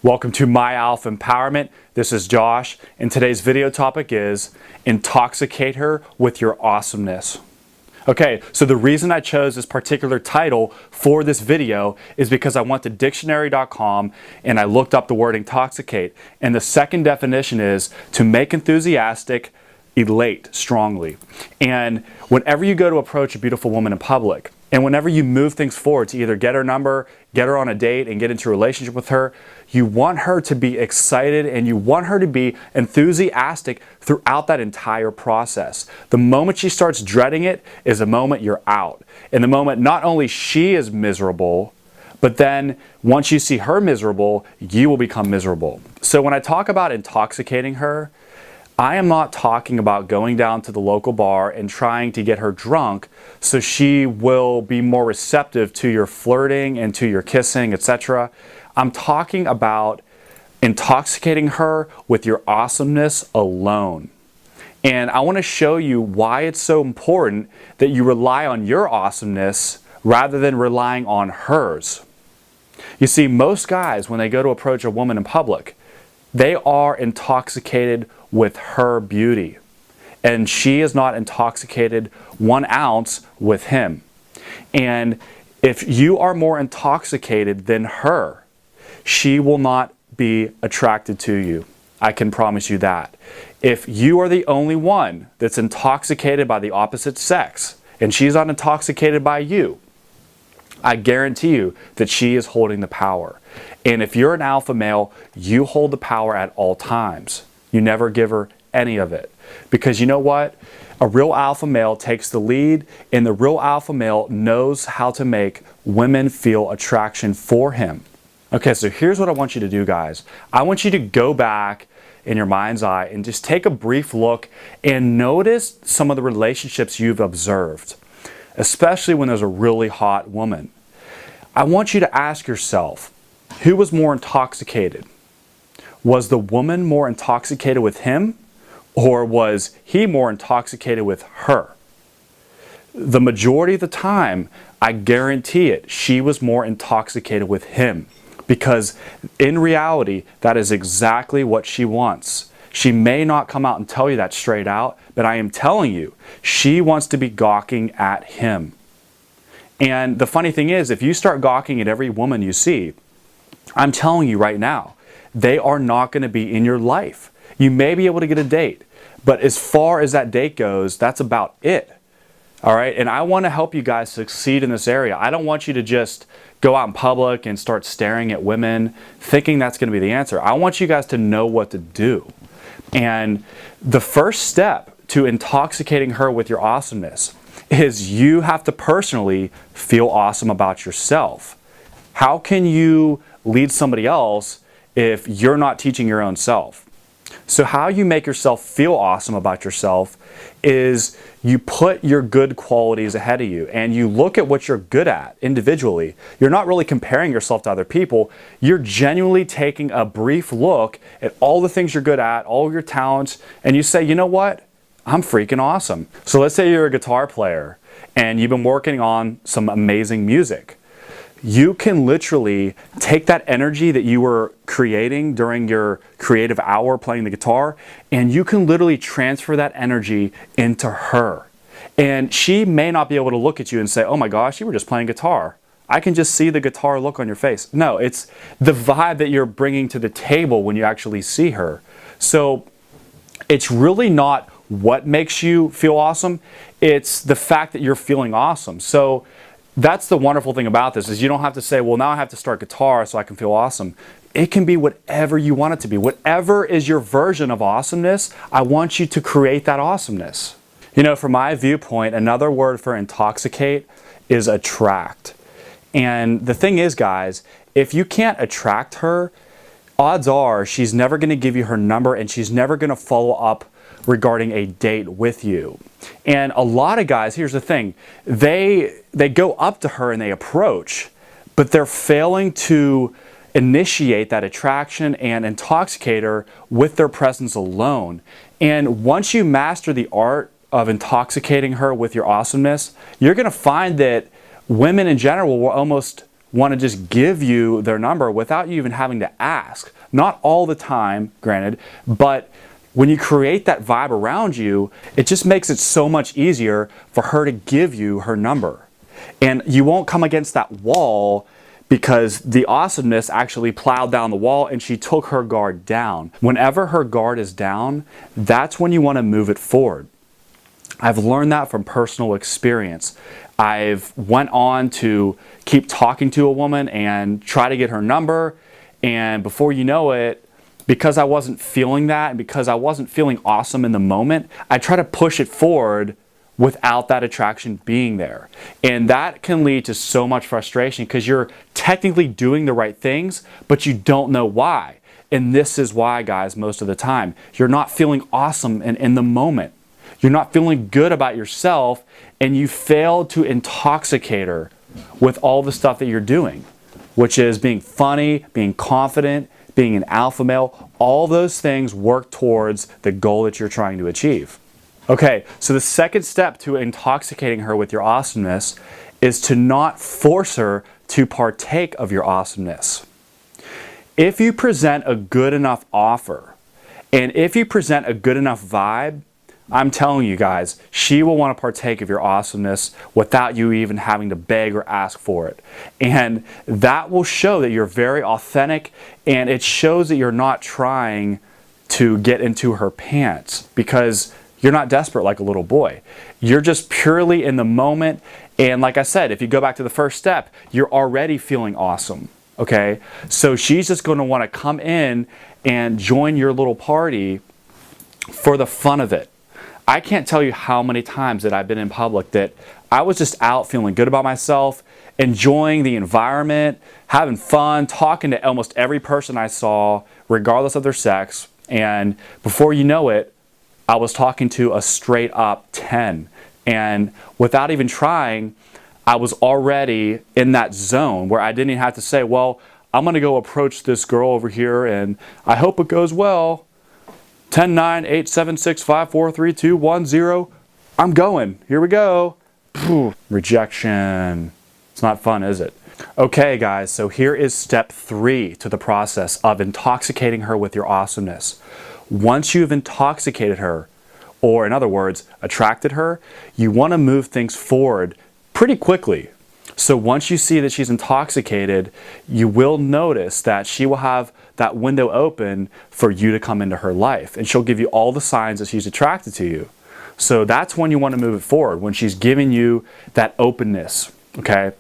Welcome to My Alpha Empowerment. This is Josh, and today's video topic is Intoxicate Her with Your Awesomeness. Okay, so the reason I chose this particular title for this video is because I went to dictionary.com and I looked up the word intoxicate, and the second definition is to make enthusiastic, elate strongly. And whenever you go to approach a beautiful woman in public, and whenever you move things forward to either get her number, get her on a date, and get into a relationship with her, you want her to be excited and you want her to be enthusiastic throughout that entire process. The moment she starts dreading it is the moment you're out. And the moment not only she is miserable, but then once you see her miserable, you will become miserable. So when I talk about intoxicating her, I am not talking about going down to the local bar and trying to get her drunk so she will be more receptive to your flirting and to your kissing, etc. I'm talking about intoxicating her with your awesomeness alone. And I want to show you why it's so important that you rely on your awesomeness rather than relying on hers. You see, most guys, when they go to approach a woman in public, they are intoxicated with her beauty. And she is not intoxicated 1 ounce with him. And if you are more intoxicated than her, she will not be attracted to you. I can promise you that. If you are the only one that's intoxicated by the opposite sex, and she's not intoxicated by you, I guarantee you that she is holding the power. And if you're an alpha male, you hold the power at all times. You never give her any of it. Because you know what? A real alpha male takes the lead, and the real alpha male knows how to make women feel attraction for him. Okay, so here's what I want you to do, guys. I want you to go back in your mind's eye and just take a brief look and notice some of the relationships you've observed, especially when there's a really hot woman. I want you to ask yourself, who was more intoxicated? Was the woman more intoxicated with him, or was he more intoxicated with her? The majority of the time, I guarantee it, she was more intoxicated with him, because in reality, that is exactly what she wants. She may not come out and tell you that straight out, but I am telling you, she wants to be gawking at him. And the funny thing is, if you start gawking at every woman you see, I'm telling you right now, they are not going to be in your life. You may be able to get a date, but as far as that date goes, that's about it. All right? And I want to help you guys succeed in this area. I don't want you to just go out in public and start staring at women thinking that's going to be the answer. I want you guys to know what to do. And the first step to intoxicating her with your awesomeness is you have to personally feel awesome about yourself. How can you lead somebody else if you're not teaching your own self? So how you make yourself feel awesome about yourself is you put your good qualities ahead of you and you look at what you're good at individually. You're not really comparing yourself to other people. You're genuinely taking a brief look at all the things you're good at, all of your talents, and you say, you know what? I'm freaking awesome. So let's say you're a guitar player and you've been working on some amazing music. You can literally take that energy that you were creating during your creative hour playing the guitar, and you can literally transfer that energy into her. And she may not be able to look at you and say, oh my gosh, you were just playing guitar. I can just see the guitar look on your face. No, it's the vibe that you're bringing to the table when you actually see her. So it's really not what makes you feel awesome. It's the fact that you're feeling awesome. So that's the wonderful thing about this, is you don't have to say, well, now I have to start guitar so I can feel awesome. It can be whatever you want it to be. Whatever is your version of awesomeness, I want you to create that awesomeness. You know, from my viewpoint, another word for intoxicate is attract. And the thing is, guys, if you can't attract her, odds are she's never going to give you her number and she's never going to follow up regarding a date with you. And a lot of guys, here's the thing, they go up to her and they approach, but they're failing to initiate that attraction and intoxicate her with their presence alone. And once you master the art of intoxicating her with your awesomeness, you're going to find that women in general will almost want to just give you their number without you even having to ask. Not all the time, granted, but when you create that vibe around you, it just makes it so much easier for her to give you her number. And you won't come against that wall because the awesomeness actually plowed down the wall and she took her guard down. Whenever her guard is down, that's when you want to move it forward. I've learned that from personal experience. I've went on to keep talking to a woman and try to get her number, and before you know it, because I wasn't feeling that and because I wasn't feeling awesome in the moment, I try to push it forward without that attraction being there. And that can lead to so much frustration because you're technically doing the right things, but you don't know why. And this is why, guys, most of the time, you're not feeling awesome in the moment. You're not feeling good about yourself, and you failed to intoxicate her with all the stuff that you're doing, which is being funny, being confident, being an alpha male. All those things work towards the goal that you're trying to achieve. Okay, so the second step to intoxicating her with your awesomeness is to not force her to partake of your awesomeness. If you present a good enough offer, and if you present a good enough vibe, I'm telling you guys, she will want to partake of your awesomeness without you even having to beg or ask for it. And that will show that you're very authentic, and it shows that you're not trying to get into her pants because you're not desperate like a little boy. You're just purely in the moment. And like I said, if you go back to the first step, you're already feeling awesome. Okay? So she's just going to want to come in and join your little party for the fun of it. I can't tell you how many times that I've been in public that I was just out feeling good about myself, enjoying the environment, having fun, talking to almost every person I saw, regardless of their sex. And before you know it, I was talking to a straight up 10. And without even trying, I was already in that zone where I didn't even have to say, well, I'm going to go approach this girl over here and I hope it goes well. 10, 9, 8, 7, 6, 5, 4, 3, 2, 1, 0. I'm going. Here we go. Rejection. It's not fun, is it? Okay, guys, so here is step 3 to the process of intoxicating her with your awesomeness. Once you've intoxicated her, or in other words, attracted her, you want to move things forward pretty quickly. So once you see that she's intoxicated, you will notice that she will have that window open for you to come into her life. And she'll give you all the signs that she's attracted to you. So that's when you want to move it forward, when she's giving you that openness, okay?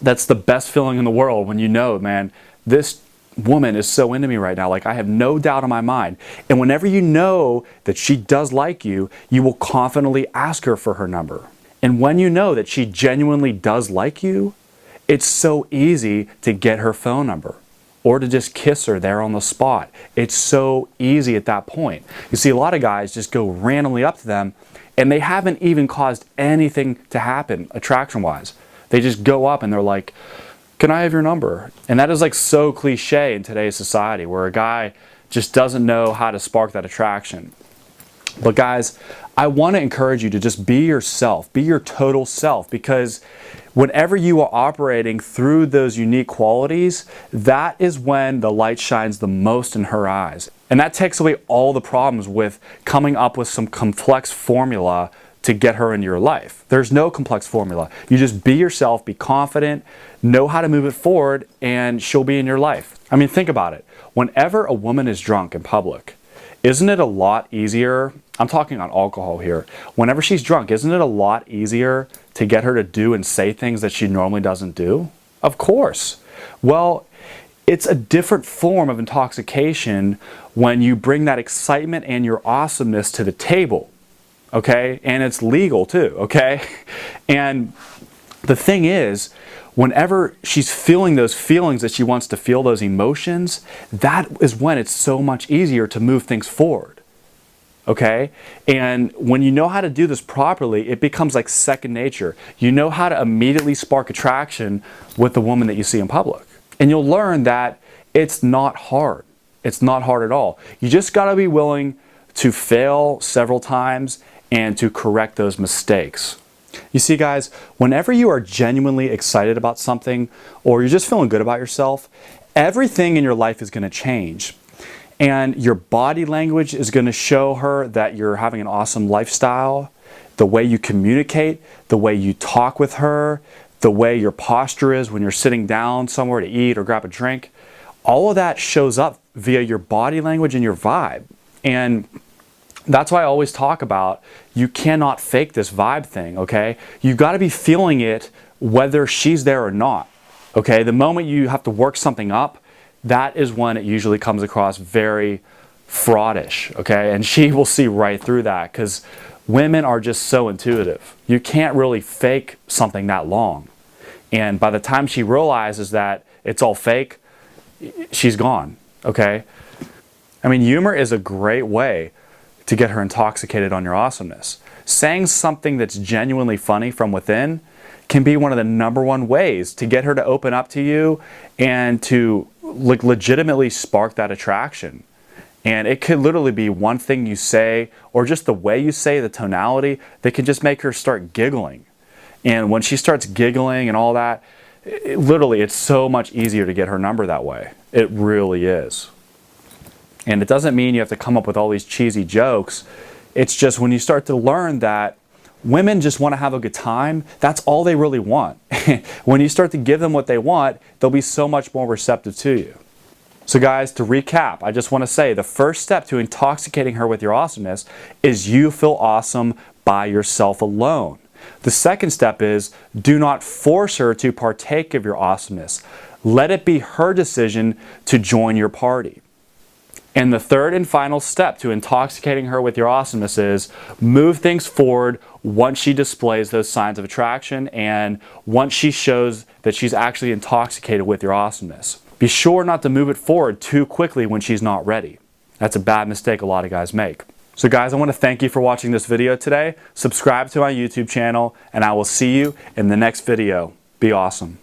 That's the best feeling in the world when you know, man, this woman is so into me right now. Like, I have no doubt in my mind. And whenever you know that she does like you, you will confidently ask her for her number. And when you know that she genuinely does like you, it's so easy to get her phone number or to just kiss her there on the spot. It's so easy at that point. You see, a lot of guys just go randomly up to them and they haven't even caused anything to happen attraction-wise. They just go up and they're like, can I have your number? And that is like so cliche in today's society where a guy just doesn't know how to spark that attraction. But guys, I want to encourage you to just be yourself, be your total self, because whenever you are operating through those unique qualities, that is when the light shines the most in her eyes. And that takes away all the problems with coming up with some complex formula to get her into your life. There's no complex formula. You just be yourself, be confident, know how to move it forward, and she'll be in your life. I mean, think about it. Whenever a woman is drunk in public, isn't it a lot easier? I'm talking on alcohol here. Whenever she's drunk, isn't it a lot easier to get her to do and say things that she normally doesn't do? Of course. Well, it's a different form of intoxication when you bring that excitement and your awesomeness to the table, okay? And it's legal too, okay? And the thing is, whenever she's feeling those feelings that she wants to feel, those emotions, that is when it's so much easier to move things forward. Okay? And when you know how to do this properly, it becomes like second nature. You know how to immediately spark attraction with the woman that you see in public. And you'll learn that it's not hard. It's not hard at all. You just got to be willing to fail several times and to correct those mistakes. You see, guys, whenever you are genuinely excited about something or you're just feeling good about yourself, everything in your life is going to change. And your body language is going to show her that you're having an awesome lifestyle. The way you communicate, the way you talk with her, the way your posture is when you're sitting down somewhere to eat or grab a drink, all of that shows up via your body language and your vibe. And that's why I always talk about you cannot fake this vibe thing, okay? You've got to be feeling it whether she's there or not, okay? The moment you have to work something up, that is when it usually comes across very fraudish, okay? And she will see right through that because women are just so intuitive. You can't really fake something that long. And by the time she realizes that it's all fake, she's gone, okay? I mean, humor is a great way to get her intoxicated on your awesomeness. Saying something that's genuinely funny from within can be one of the #1 ways to get her to open up to you and to legitimately spark that attraction. And it could literally be one thing you say or just the way you say, the tonality, that can just make her start giggling. And when she starts giggling and all that, literally it's so much easier to get her number that way. It really is. And it doesn't mean you have to come up with all these cheesy jokes. It's just when you start to learn that women just want to have a good time, that's all they really want. When you start to give them what they want, they'll be so much more receptive to you. So guys, to recap, I just want to say the first step to intoxicating her with your awesomeness is you feel awesome by yourself alone. The second step is do not force her to partake of your awesomeness. Let it be her decision to join your party. And the third and final step to intoxicating her with your awesomeness is move things forward once she displays those signs of attraction and once she shows that she's actually intoxicated with your awesomeness. Be sure not to move it forward too quickly when she's not ready. That's a bad mistake a lot of guys make. So guys, I want to thank you for watching this video today. Subscribe to my YouTube channel and I will see you in the next video. Be awesome.